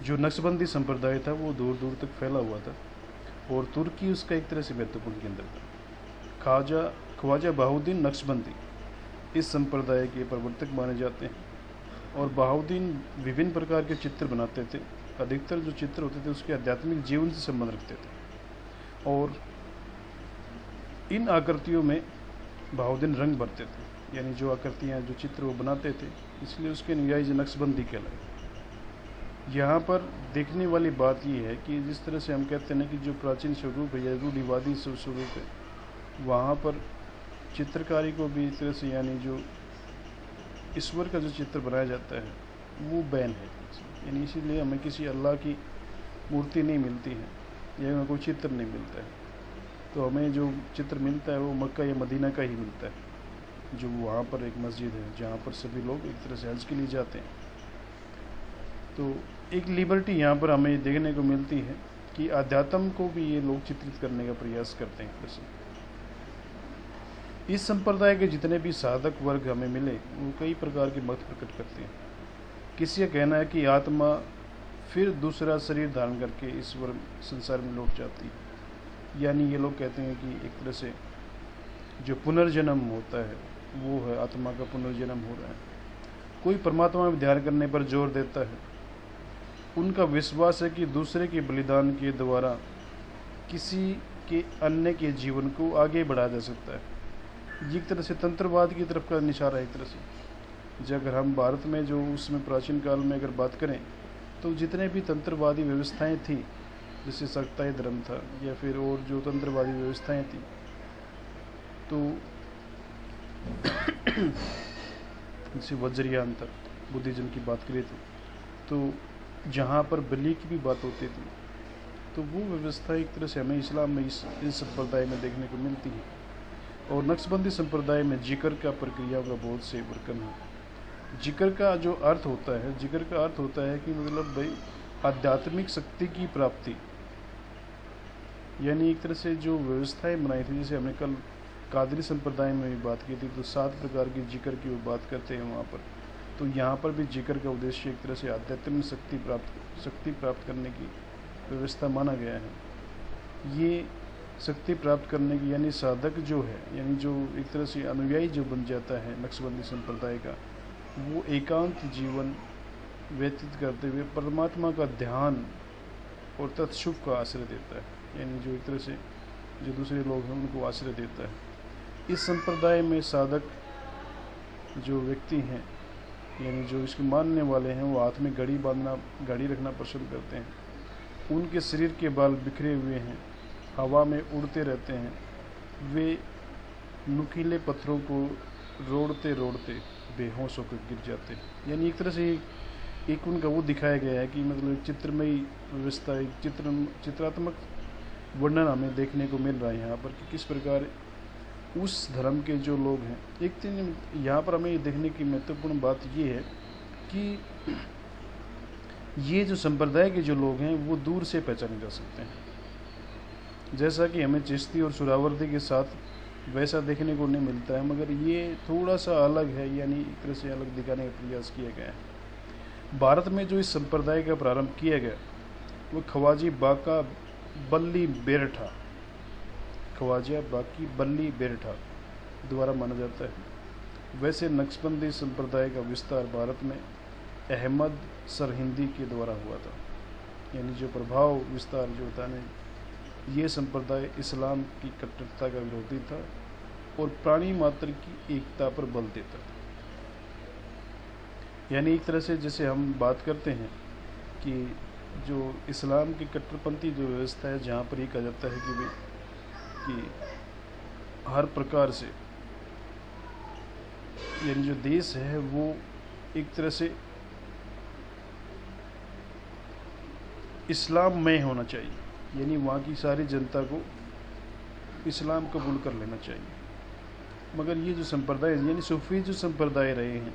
जो नक्शबंदी संप्रदाय था वो दूर दूर तक फैला हुआ था और तुर्की उसका एक तरह से महत्वपूर्ण केंद्र था। ख्वाजा बहाउद्दीन नक्शबंदी इस संप्रदाय के प्रवर्तक माने जाते हैं और बहाउद्दीन विभिन्न प्रकार के चित्र बनाते थे। अधिकतर जो चित्र होते थे उसके आध्यात्मिक जीवन से संबंध रखते थे और इन आकृतियों में बहाउद्दीन रंग भरते थे, यानी जो आकृतियाँ जो चित्र वो बनाते थे, इसलिए उसके अनुयायी नक्शबंदी कहलाए। यहाँ पर देखने वाली बात यह है कि जिस तरह से हम कहते हैं कि जो प्राचीन स्वरूप है या रूढ़िवादी स्वरूप है, वहाँ पर चित्रकारी को भी एक तरह से यानी जो ईश्वर का जो चित्र बनाया जाता है वो बैन है, यानी इसीलिए हमें किसी अल्लाह की मूर्ति नहीं मिलती है या हमें कोई चित्र नहीं मिलता है। तो हमें जो चित्र मिलता है वो मक्का या मदीना का ही मिलता है, जो वहाँ पर एक मस्जिद है जहाँ पर सभी लोग एक तरह से हज के लिए जाते हैं। तो एक लिबर्टी यहाँ पर हमें देखने को मिलती है कि आध्यात्म को भी ये लोग चित्रित करने का प्रयास करते हैं। जैसे इस संप्रदाय के जितने भी साधक वर्ग हमें मिले वो कई प्रकार के मत प्रकट करते हैं। किसी का कहना है कि आत्मा फिर दूसरा शरीर धारण करके ईश्वर संसार में लौट जाती है, यानी ये लोग कहते हैं कि एक तरह से जो पुनर्जन्म होता है वो है, आत्मा का पुनर्जन्म हो रहा है। कोई परमात्मा में ध्यान करने पर जोर देता है। उनका विश्वास है कि दूसरे के बलिदान के द्वारा किसी के अन्य के जीवन को आगे बढ़ाया जा सकता है। ये एक तरह से तंत्रवाद की तरफ का इशारा है एक तरह से। जब अगर हम भारत में जो उसमें प्राचीन काल में अगर बात करें तो जितने भी तंत्रवादी व्यवस्थाएं थी, जैसे शाक्ताई धर्म था या फिर और जो तंत्रवादी व्यवस्थाएं थी, तो जैसे वज्रयान था, बुद्धिज्म की बात करें तो जहाँ पर बलि की भी बात होती थी, तो वो व्यवस्था एक तरह से हमें इस्लाम में इस संप्रदाय में देखने को मिलती है। और नक्शबंदी संप्रदाय में जिक्र का प्रक्रिया का बहुत से वर्णन है। जिक्र का जो अर्थ होता है, जिक्र का अर्थ होता है कि मतलब भाई आध्यात्मिक शक्ति की प्राप्ति, यानी एक तरह से जो व्यवस्थाएं बनाई थी, जैसे हमने कल कादरी संप्रदाय में भी बात की थी, तो 7 प्रकार की जिक्र की वो बात करते हैं वहाँ पर। तो यहाँ पर भी जिक्र का उद्देश्य एक तरह से आध्यात्मिक शक्ति प्राप्त करने की व्यवस्था माना गया है। ये शक्ति प्राप्त करने की यानी साधक जो है, यानी जो एक तरह से अनुयायी जो बन जाता है नक्शबंदी संप्रदाय का, वो एकांत जीवन व्यतीत करते हुए परमात्मा का ध्यान और तत्शुभ का आश्रय देता है, यानी जो एक तरह से जो दूसरे लोग हैं उनको आश्रय देता है। इस संप्रदाय में साधक जो व्यक्ति हैं, यानी जो इसके मानने वाले हैं, वो हाथ में घड़ी रखना पसंद करते हैं। उनके शरीर के बाल बिखरे हुए हैं, हवा में उड़ते रहते हैं। वे नुकीले पत्थरों को रोड़ते रोड़ते बेहोश होकर गिर जाते हैं। यानी एक तरह से एक उनका वो दिखाया गया है कि मतलब चित्रमयी व्यवस्था, एक चित्रात्मक वर्णन हमें देखने को मिल रहा है यहाँ पर कि किस प्रकार उस धर्म के जो लोग हैं। एक दिन यहाँ पर हमें देखने की महत्वपूर्ण बात ये है कि ये जो संप्रदाय के जो लोग हैं वो दूर से पहचाने जा सकते हैं। जैसा कि हमें चिश्ती और सुरावर्दी के साथ वैसा देखने को नहीं मिलता है, मगर ये थोड़ा सा अलग है, यानी एक तरह से अलग दिखाने का प्रयास किया गया है। भारत में जो इस संप्रदाय का प्रारंभ किया गया वो ख्वाजा बाका बल्ली बेरठा, ख्वाजा बाकी बल्ली बेरठा द्वारा माना जाता है। वैसे नक्शबंदी संप्रदाय का विस्तार भारत में अहमद सरहिंदी के द्वारा हुआ था, यानी जो प्रभाव विस्तार जो होता है, ये संप्रदाय इस्लाम की कट्टरता का विरोधी था और प्राणी मात्र की एकता पर बल देता था। यानी एक तरह से जैसे हम बात करते हैं कि जो इस्लाम की कट्टरपंथी जो व्यवस्था है, जहाँ पर ये कहा जाता है कि हर प्रकार से यानी जो देश है वो एक तरह से इस्लाममय होना चाहिए, यानी वहाँ की सारी जनता को इस्लाम कबूल कर लेना चाहिए। मगर ये जो संप्रदाय यानी सूफी जो संप्रदाय रहे हैं,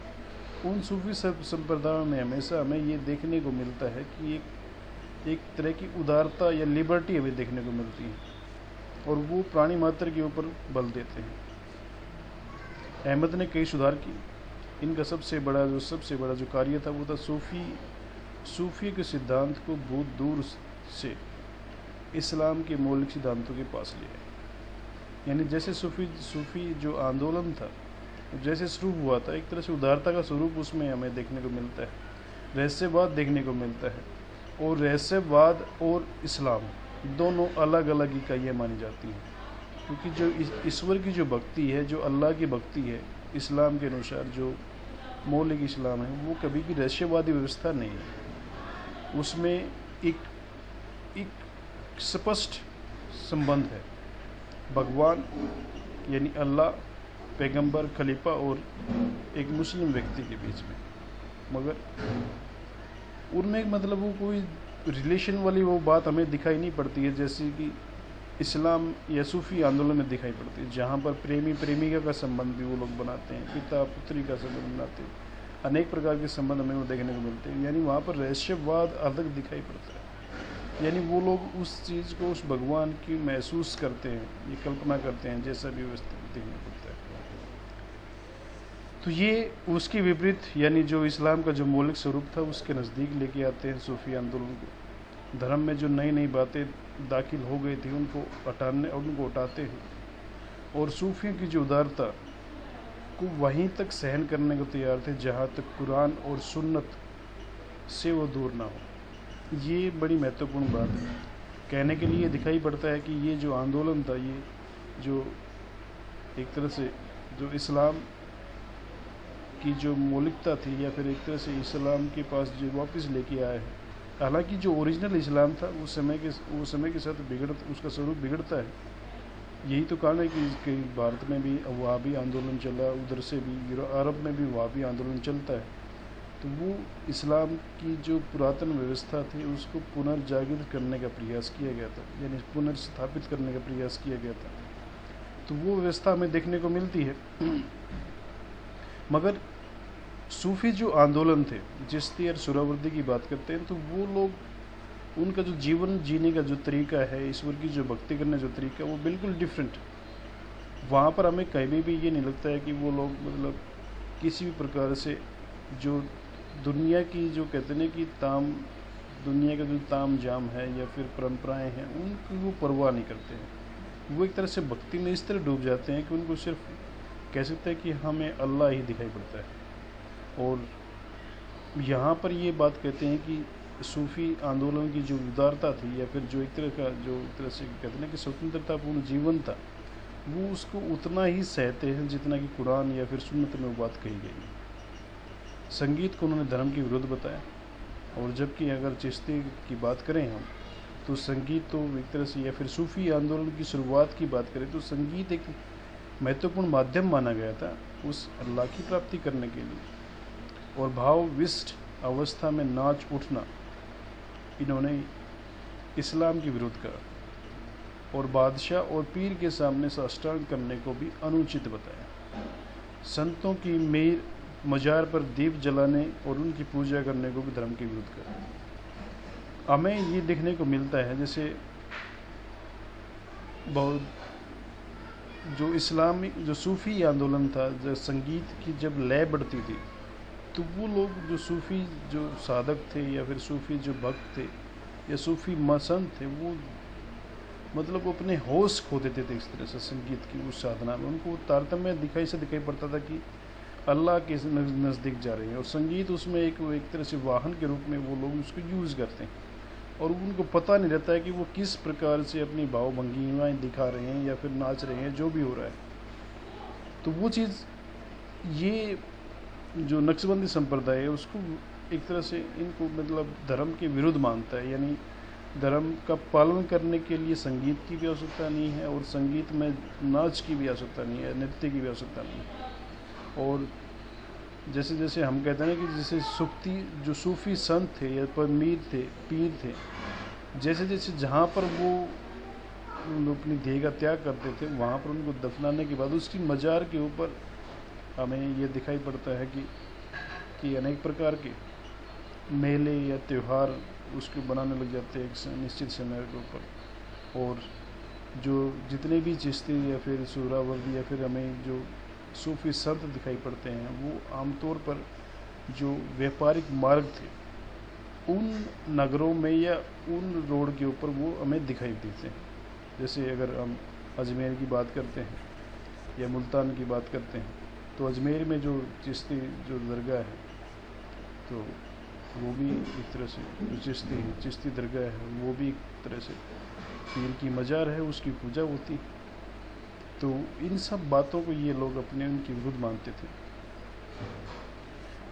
उन सूफी संप्रदायों में हमेशा हमें ये देखने को मिलता है कि एक तरह की उदारता या लिबर्टी हमें देखने को मिलती है और वो प्राणी मात्र के ऊपर बल देते हैं। अहमद ने कई सुधार किए। इनका सबसे बड़ा जो कार्य था वो था सूफी सूफी के सिद्धांत को बहुत दूर से इस्लाम के मौलिक सिद्धांतों के पास ले आए। यानी जैसे सूफी जो आंदोलन था जैसे शुरू हुआ था, एक तरह से उदारता का स्वरूप उसमें हमें देखने को मिलता है, रहस्यवाद देखने को मिलता है, और रहस्यवाद और इस्लाम दोनों अलग अलग इकाइयाँ मानी जाती हैं, क्योंकि जो ईश्वर की जो भक्ति है, जो अल्लाह की भक्ति है, इस्लाम के अनुसार जो मौलिक इस्लाम है, वो कभी भी रहस्यवादी व्यवस्था नहीं है। उसमें एक स्पष्ट संबंध है भगवान यानी अल्लाह, पैगंबर, खलीफा और एक मुस्लिम व्यक्ति के बीच में, मगर उनमें मतलब वो कोई रिलेशन वाली वो बात हमें दिखाई नहीं पड़ती है, जैसे कि इस्लाम या सूफी आंदोलन में दिखाई पड़ती है, जहाँ पर प्रेमी प्रेमिका का संबंध भी वो लोग बनाते हैं, पिता पुत्री का संबंध बनाते हैं, अनेक प्रकार के संबंध हमें वो देखने को मिलते हैं। यानी वहाँ पर रहस्यवाद अलग दिखाई पड़ता है, यानी वो लोग उस चीज़ को, उस भगवान की महसूस करते हैं, ये कल्पना करते हैं, जैसा भी व्यवस्थित देखने पड़ता है। तो ये उसके विपरीत, यानी जो इस्लाम का जो मौलिक स्वरूप था उसके नज़दीक लेके आते हैं सूफी आंदोलन को। धर्म में जो नई नई बातें दाखिल हो गई थी उनको हटाते हैं, और सूफियों की जो उदारता को वहीं तक सहन करने को तैयार थे जहाँ तक कुरान और सुन्नत से वो दूर ना हो। ये बड़ी महत्वपूर्ण बात है। कहने के लिए दिखाई पड़ता है कि ये जो आंदोलन था, ये जो एक तरह से जो इस्लाम की जो मौलिकता थी, या फिर एक तरह से इस्लाम के पास जो वापस लेके आए हैं, हालांकि जो ओरिजिनल इस्लाम था वो समय के साथ उसका स्वरूप बिगड़ता है। यही तो कारण है कि भारत में भी वहाबी आंदोलन चला, उधर से भी अरब में भी वहाबी आंदोलन चलता है। तो वो इस्लाम की जो पुरातन व्यवस्था थी उसको पुनर्जागृत करने का प्रयास किया गया था, यानी पुनर्स्थापित करने का प्रयास किया गया था। तो वो व्यवस्था हमें देखने को मिलती है। मगर सूफी जो आंदोलन थे, चिश्ती और सुहरावर्दी की बात करते हैं, तो वो लोग, उनका जो जीवन जीने का जो तरीका है, ईश्वर की जो भक्ति करने जो तरीका है, वो बिल्कुल डिफरेंट। वहाँ पर हमें कहीं भी ये नहीं लगता है कि वो लोग मतलब किसी भी प्रकार से जो दुनिया की जो कहते हैं कि दुनिया का जो ताम जाम है या फिर परंपराएं हैं, उनकी वो परवाह नहीं करते हैं। वो एक तरह से भक्ति में इस तरह डूब जाते हैं कि उनको सिर्फ कह सकते हैं कि हमें अल्लाह ही दिखाई पड़ता है। और यहाँ पर ये बात कहते हैं कि सूफी आंदोलन की जो उदारता थी, या फिर जो एक तरह से कहते हैं कि स्वतंत्रतापूर्ण जीवन था, वो उसको उतना ही सहते हैं जितना कि कुरान या फिर सुन्नत में वो बात कही गई है। संगीत को उन्होंने धर्म के विरुद्ध बताया, और जबकि अगर चिश्ती की बात करें हम, तो संगीत तो एक तरह से, या फिर सूफी आंदोलन की शुरुआत की बात करें तो संगीत एक महत्वपूर्ण माध्यम माना गया था उस अल्लाह की प्राप्ति करने के लिए। और भावविष्ट अवस्था में नाच उठना इन्होंने इस्लाम के विरुद्ध कहा, और बादशाह और पीर के सामने साष्टांग करने को भी अनुचित बताया। संतों की मजार पर दीप जलाने और उनकी पूजा करने को भी धर्म के विरुद्ध कहा। हमें ये देखने को मिलता है जैसे बहुत जो इस्लामी जो सूफ़ी आंदोलन था, जो संगीत की जब लय बढ़ती थी, तो वो लोग जो सूफ़ी जो साधक थे या फिर सूफ़ी जो भक्त थे या सूफ़ी मसंत थे, वो मतलब अपने होश खो देते थे इस तरह से संगीत की उस साधना में। उनको तारतम्य दिखाई पड़ता था कि अल्लाह के नज़दीक जा रहे हैं, और संगीत उसमें एक तरह से वाहन के रूप में वो लोग उसको यूज़ करते हैं, और उनको पता नहीं रहता है कि वो किस प्रकार से अपनी भावभंगिमाएँ दिखा रहे हैं या फिर नाच रहे हैं, जो भी हो रहा है। तो वो चीज़, ये जो नक्शबंदी संप्रदाय है उसको एक तरह से इनको मतलब धर्म के विरुद्ध मानता है, यानी धर्म का पालन करने के लिए संगीत की भी आवश्यकता नहीं है, और संगीत में नाच की भी आवश्यकता नहीं है, नृत्य की भी आवश्यकता नहीं है। और जैसे जैसे हम कहते हैं ना कि जैसे जो सूफ़ी संत थे या पीर थे, जैसे जैसे जहाँ पर वो अपनी देह का त्याग करते थे, वहाँ पर उनको दफनाने के बाद उसकी मजार के ऊपर हमें ये दिखाई पड़ता है कि अनेक प्रकार के मेले या त्यौहार उसको बनाने लग जाते हैं एक निश्चित समय के ऊपर। और जो जितने भी चिश्ती या फिर सुहरावर्दी या फिर हमें जो सूफ़ी संत दिखाई पड़ते हैं, वो आमतौर पर जो व्यापारिक मार्ग थे उन नगरों में या उन रोड के ऊपर वो हमें दिखाई देते हैं। जैसे अगर हम अजमेर की बात करते हैं या मुल्तान की बात करते हैं, तो अजमेर में जो चिश्ती जो दरगाह है, तो वो भी एक तरह से जो चिश्ती दरगाह है, वो भी एक तरह से पीर की मज़ार है, उसकी पूजा होती है। तो इन सब बातों को ये लोग अपने उनके विरुद्ध मानते थे।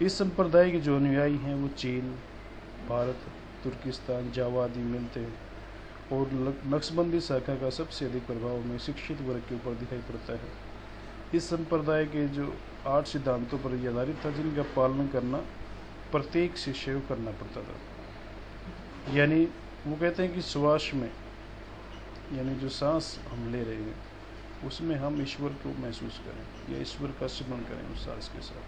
इस संप्रदाय के जो अनुयायी हैं वो चीन, भारत, तुर्किस्तान, जावा आदि मिलते हैं, और नक्शबंदी शाखा का सबसे अधिक प्रभाव में शिक्षित वर्ग के ऊपर दिखाई पड़ता है। इस संप्रदाय के जो 8 सिद्धांतों पर यह आधारित था, जिनका पालन करना प्रत्येक शिष्य को करना पड़ता था। यानी वो कहते हैं कि श्वास में, यानी जो सांस हम ले रहे हैं, उसमें हम ईश्वर को महसूस करें या ईश्वर का स्मरण करें उस सांस के साथ।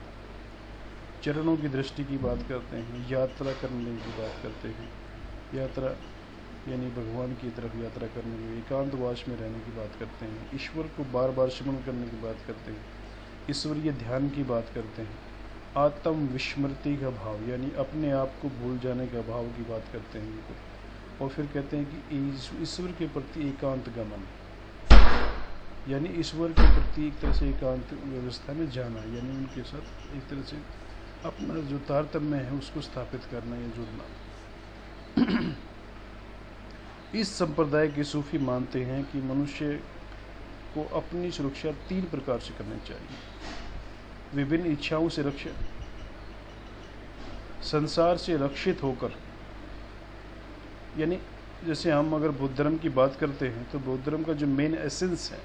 चरणों की दृष्टि की बात करते हैं, यात्रा करने की बात करते हैं, यात्रा यानी भगवान की तरफ यात्रा करने की, एकांतवास में रहने की बात करते हैं, ईश्वर को बार बार स्मरण करने की बात करते हैं, ईश्वरीय ध्यान की बात करते हैं, आत्म विस्मृति का भाव यानी अपने आप को भूल जाने का भाव की बात करते हैं, और फिर कहते हैं कि ईश्वर के प्रति एकांत गमन, यानी ईश्वर के प्रति एक तरह से एकांत व्यवस्था में जाना, यानी उनके साथ एक तरह से अपना जो तारतम्य है उसको स्थापित करना या जुड़ना। इस संप्रदाय के सूफी मानते हैं कि मनुष्य को अपनी सुरक्षा 3 प्रकार से करनी चाहिए: विभिन्न इच्छाओं से रक्षा, संसार से रक्षित होकर, यानी जैसे हम अगर बौद्ध धर्म की बात करते हैं तो बौद्ध धर्म का जो मेन एसेंस है,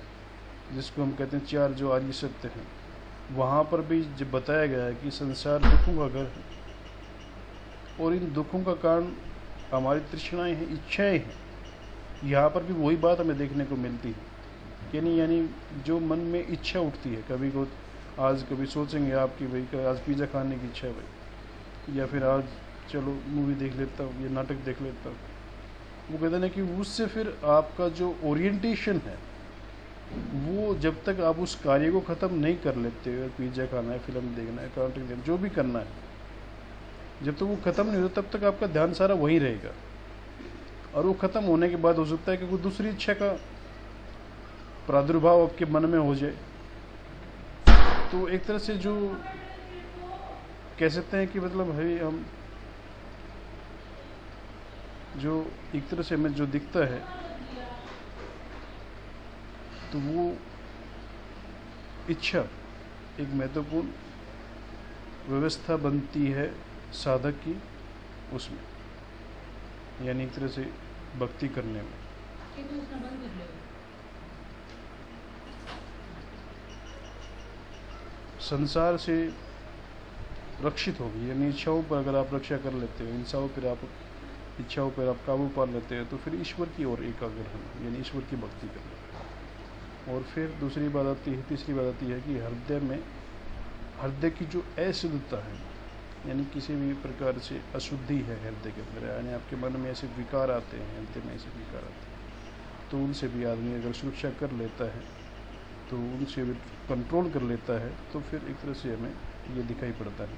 जिसको हम कहते हैं 4 जो आर्य सत्य हैं, वहाँ पर भी जब बताया गया है कि संसार दुखों का घर है, और इन दुखों का कारण हमारी तृष्णाएं हैं, इच्छाएं हैं। यहाँ पर भी वही बात हमें देखने को मिलती है, यानी जो मन में इच्छा उठती है, कभी को आज कभी सोचेंगे आप कि भाई आज पिज़्ज़ा खाने की इच्छा है भाई, या फिर आज चलो मूवी देख लेता हूँ या नाटक देख लेता हूँ। वो कहते हैं कि उससे फिर आपका जो ओरिएंटेशन है, वो जब तक आप उस कार्य को ख़त्म नहीं कर लेते हो, पिज़्ज़ा खाना है, फिल्म देखना है, नाटक देखना, जो भी करना है, जब तक वो ख़त्म नहीं होता तब तक आपका ध्यान सारा वहीं रहेगा, और वो ख़त्म होने के बाद हो सकता है कि कोई दूसरी इच्छा का प्रादुर्भाव आपके मन में हो जाए। तो एक तरह से जो कह सकते हैं कि मतलब है, हम जो एक तरह से हमें जो दिखता है, तो वो इच्छा एक महत्वपूर्ण व्यवस्था बनती है साधक की, उसमें यानी एक तरह से भक्ति करने में। संसार से रक्षित होगी, यानी इच्छाओं पर अगर आप रक्षा कर लेते हो, इच्छाओं पर आप काबू पा लेते हैं, तो फिर ईश्वर की ओर एकाग्र होना, यानी ईश्वर की भक्ति करना। और फिर दूसरी बात आती है, तीसरी बात आती है कि हृदय की जो अशुद्धता है, यानी किसी भी प्रकार से अशुद्धि है हृदय के अंदर, यानी आपके मन में ऐसे विकार आते हैं, हृदय में ऐसे विकार आते हैं, तो उनसे भी आदमी अगर सुरक्षा कर लेता है, तो उनसे भी कंट्रोल कर लेता है, तो फिर एक तरह से हमें ये दिखाई पड़ता है।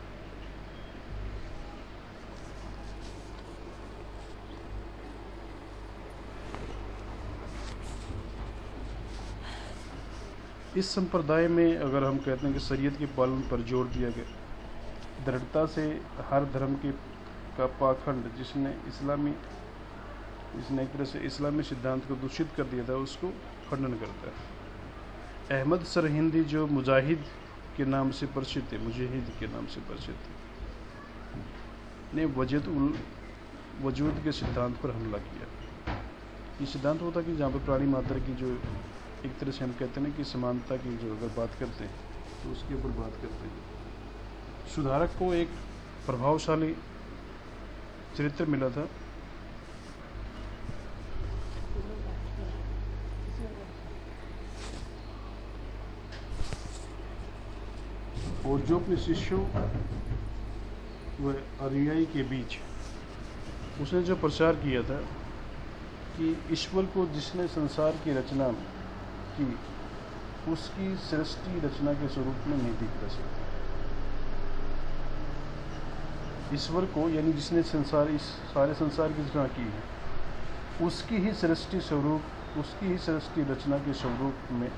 इस संप्रदाय में अगर हम कहते हैं कि शरीयत के पालन पर जोर दिया गया, दृढ़ता से हर धर्म का पाखंड जिसने एक तरह से इस्लामी सिद्धांत को दूषित कर दिया था, उसको खंडन करता है। अहमद सरहिंदी जो मुजाहिद के नाम से प्रसिद्ध थे, ने वजूद के सिद्धांत पर हमला किया। ये सिद्धांत होता कि जहाँ पर प्राणी मात्र की जो एक तरह से हम कहते हैं कि समानता की जो अगर बात करते हैं, तो उसके ऊपर बात करते हैं। सुधारक को एक प्रभावशाली चरित्र मिला था, और जो अपने शिष्यों व अनुयायी के बीच उसने जो प्रचार किया था कि ईश्वर को जिसने संसार की रचना की, उसकी सृष्टि रचना के स्वरूप में नहीं दिख सकती। ईश्वर को, यानी जिसने संसार, इस सारे संसार की रचना की है, उसकी ही सृष्टि स्वरूप, उसकी ही सृष्टि रचना के स्वरूप में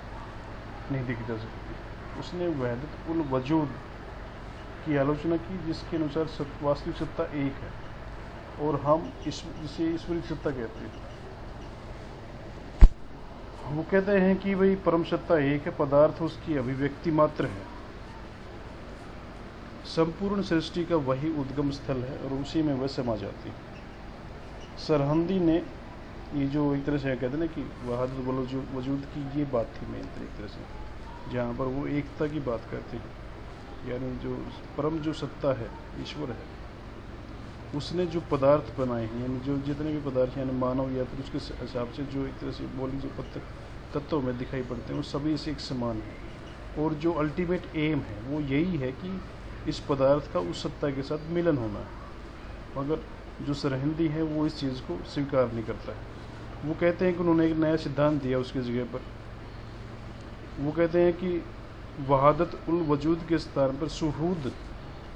नहीं देखी जा सकती। उसने वहदत उल वजूद की आलोचना की, जिसके अनुसार वास्तविक सत्ता एक है और हम जिसे ईश्वरीय सत्ता कहते हैं। वो कहते हैं कि भाई परम सत्ता एक है, पदार्थ उसकी अभिव्यक्ति मात्र है, संपूर्ण सृष्टि का वही उद्गम स्थल है और उसी में वह समा जाती है। सरहंदी ने ये जो एक तरह से कहते हैं ना कि वहदत वजूद की ये बात थी मेन एक तरह से, जहाँ पर वो एकता की बात करते हैं, यानी जो परम जो सत्ता है, ईश्वर है, उसने जो पदार्थ बनाए हैं, यानी जो जितने भी पदार्थ यानी मानव या फिर उसके हिसाब से जो एक तरह से बोली जो तत्वों में दिखाई पड़ते हैं, वो सभी से एक समान है। और जो अल्टीमेट एम है वो यही है कि इस पदार्थ का उस सत्ता के साथ मिलन होना है। मगर जो सरहिंदी है वो इस चीज़ को स्वीकार नहीं करता है। वो कहते हैं कि उन्होंने एक नया सिद्धांत दिया उसकी जगह पर। वो कहते हैं कि वहादत उल वजूद के स्थान पर सुहूद,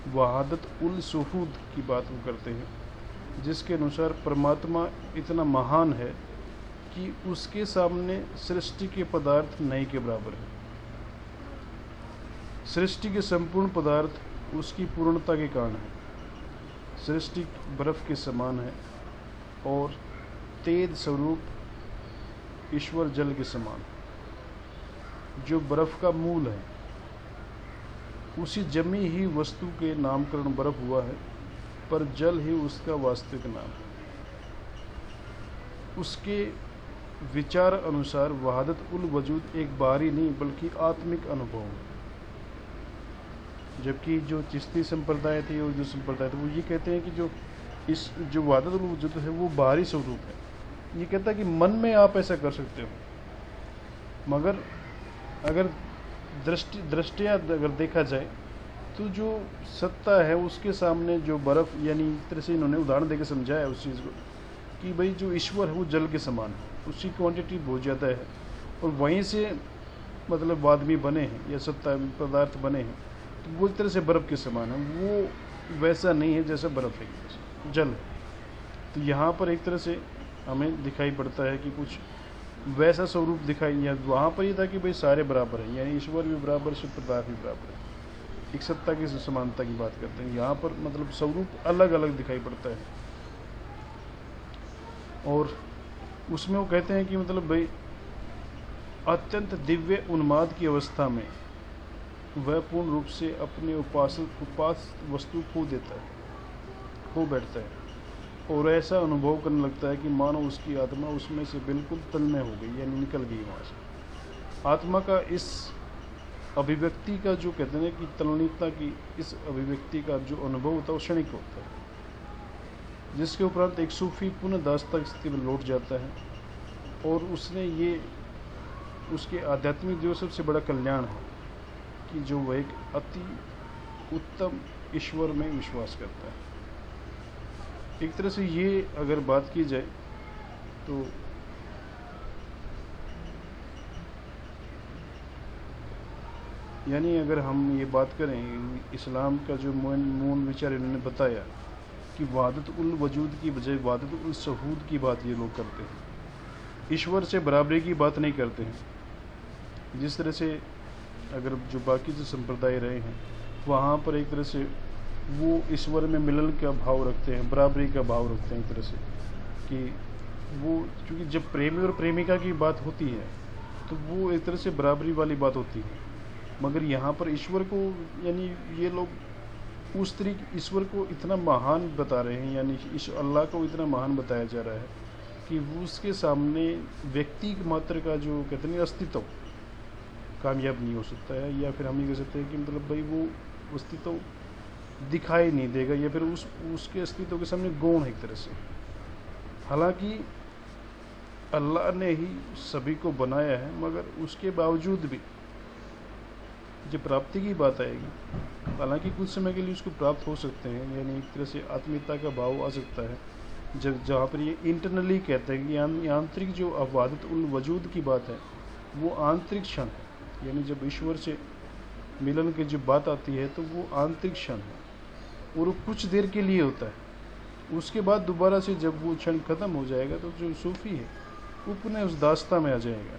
वहादत उल सुहूद की बात वो करते हैं, जिसके अनुसार परमात्मा इतना महान है कि उसके सामने सृष्टि के पदार्थ नहीं के बराबर है। सृष्टि के संपूर्ण पदार्थ उसकी पूर्णता के कारण है। सृष्टि बर्फ के समान है और तेज स्वरूप ईश्वर जल के समान। जो बर्फ का मूल है, उसी जमी ही वस्तु के नामकरण बर्फ हुआ है, पर जल ही उसका वास्तविक नाम है। उसके विचार अनुसार वहादत उल वजूद एक बाहरी नहीं बल्कि आत्मिक अनुभव है। जबकि जो चिश्ती संप्रदाय थे और जो संप्रदाय थे वो ये कहते हैं कि जो वहादत उल वजूद है वो बाहरी स्वरूप है। ये कहता है कि मन में आप ऐसा कर सकते हो, मगर अगर दृष्टिया अगर देखा जाए तो जो सत्ता है उसके सामने जो बर्फ़, यानी एक तरह से इन्होंने उदाहरण देकर समझाया उस चीज़ को कि भाई जो ईश्वर है वो जल के समान है, उसकी क्वांटिटी बहुत ज़्यादा है और वहीं से मतलब आदमी बने हैं या सत्ता पदार्थ बने हैं, तो वो एक तरह से बर्फ़ के समान है। वो वैसा नहीं है जैसा बर्फ़ है, जल है। तो यहाँ पर एक तरह से हमें दिखाई पड़ता है कि कुछ वैसा स्वरूप दिखाई, या वहाँ पर ये था कि भाई सारे बराबर हैं, यानी ईश्वर भी बराबर, शिव पदार्थ भी बराबर है, एक सत्ता की समानता की बात करते हैं। यहाँ पर मतलब स्वरूप अलग अलग दिखाई पड़ता है। और उसमें वो कहते हैं कि मतलब भाई अत्यंत दिव्य उन्माद की अवस्था में वह पूर्ण रूप से अपने उपास वस्तु खो देता है, खो बैठता है और ऐसा अनुभव करने लगता है कि मानो उसकी आत्मा उसमें से बिल्कुल तन्मय हो गई, यानी निकल गई वहाँ से। आत्मा का इस अभिव्यक्ति का जो कहते हैं कि तल्लीनता की इस अभिव्यक्ति का जो अनुभव होता है वो क्षणिक होता है, जिसके उपरांत एक सूफी पुनः दास्ता स्थिति में लौट जाता है और उसने ये उसके आध्यात्मिक जो सबसे बड़ा कल्याण है कि जो वह एक अति उत्तम ईश्वर में विश्वास करता है। एक तरह से ये अगर बात की जाए तो यानी अगर हम ये बात करें, इस्लाम का जो मूल विचार इन्होंने बताया कि वहादत उल वजूद की बजाय वहादत उल सुहूद की बात ये लोग करते हैं, ईश्वर से बराबरी की बात नहीं करते हैं। जिस तरह से अगर जो बाकी जो संप्रदाय रहे हैं वहाँ पर एक तरह से वो ईश्वर में मिलन का भाव रखते हैं, बराबरी का भाव रखते हैं एक तरह से कि वो, क्योंकि जब प्रेमी और प्रेमिका की बात होती है तो वो एक तरह से बराबरी वाली बात होती है। मगर यहाँ पर ईश्वर को, यानी ये लोग उस तरीके ईश्वर को इतना महान बता रहे हैं, यानी इस अल्लाह को इतना महान बताया जा रहा है कि वो उसके सामने व्यक्ति मात्र का जो कहते हैं अस्तित्व कामयाब नहीं हो सकता है, या फिर हम ये कह सकते हैं कि मतलब भाई वो अस्तित्व दिखाई नहीं देगा, या फिर उसके अस्तित्व के सामने गौण है एक तरह से। हालांकि अल्लाह ने ही सभी को बनाया है, मगर उसके बावजूद भी जब प्राप्ति की बात आएगी, हालांकि कुछ समय के लिए उसको प्राप्त हो सकते हैं, यानी एक तरह से आत्मीयता का भाव आ सकता है, जब जहाँ पर ये इंटरनली कहते हैं कि आंतरिक जो वहादत उल वजूद की बात है वो आंतरिक क्षण है, यानी जब ईश्वर से मिलन की जो बात आती है तो वो आंतरिक क्षण है। और वो कुछ देर के लिए होता है। उसके बाद दोबारा से जब वो क्षण ख़त्म हो जाएगा तो जो सूफ़ी है वो अपने उस दास्ता में आ जाएगा,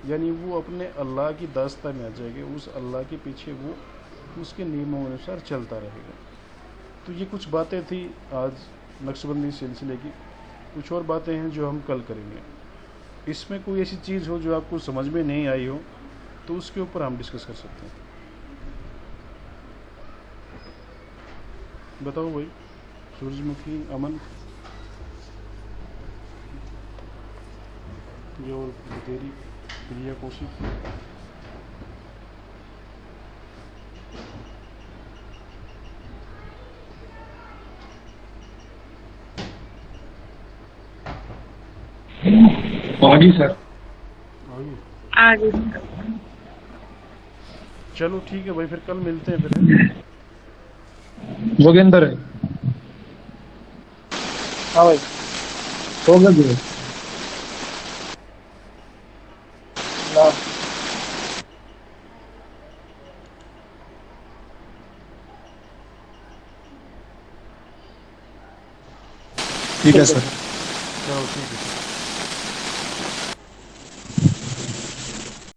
यानी वो अपने अल्लाह की दास्ता में आ जाएगा, उस अल्लाह के पीछे वो उसके नियमों अनुसार चलता रहेगा। तो ये कुछ बातें थी आज नक्शबंदी सिलसिले की। कुछ और बातें हैं जो हम कल करेंगे। इसमें कोई ऐसी चीज़ हो जो आपको समझ में नहीं आई हो तो उसके ऊपर हम डिस्कस कर सकते हैं। बताओ भाई, सूरजमुखी, अमन, ये और तेरी प्रिया, कौशिक। हाँ जी सर। आइए, आगे। चलो ठीक है भाई, फिर कल मिलते हैं फिर। जोगेंद्र है। हाँ भाई। हो गया जी। ना ठीक है ठीक है। सर। चलो ठीक है।